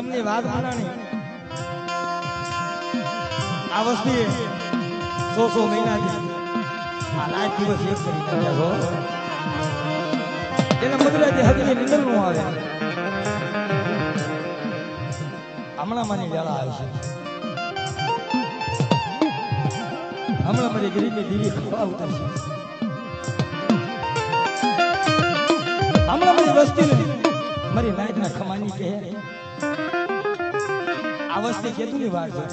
ધર્મની વાત માનાણી આ વસ્તી 100 મહિનાથી આ રાત દિવસ એક કરી નાખ્યા છો એના મગરાથી હકીકત નિંદર નું આવે હમણાં મારી વેળા આવી છે હમણાં મારી ગરીબી દીવી ખવા ઉતરશે હમણાં મારી વસ્તી મારી નાયકના ખમાની કહે આ વસ્તી કેતુની વાત છે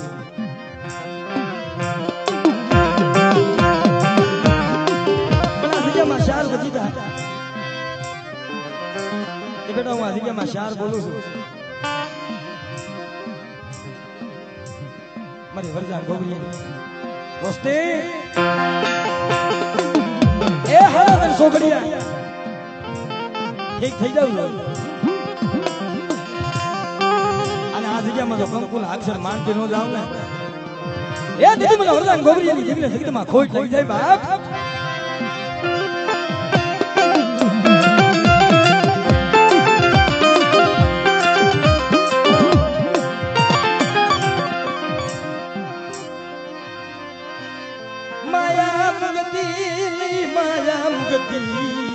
શાર વજીતા એ બેટા હું આ જગ્યામાં શાર બોલું છું મારી વરજાન ગોગરી દોસ્તી એ હરાન સોગડિયા ઠીક થઈ જાવ અને આ જગ્યામાં જો કંકુલ અક્ષર માનતી ન જાવ ને એ દીદી મને વરજાન ગોગરીની જીવને જગતમાં ખોટ થઈ જાય બાપ માયા મુગતી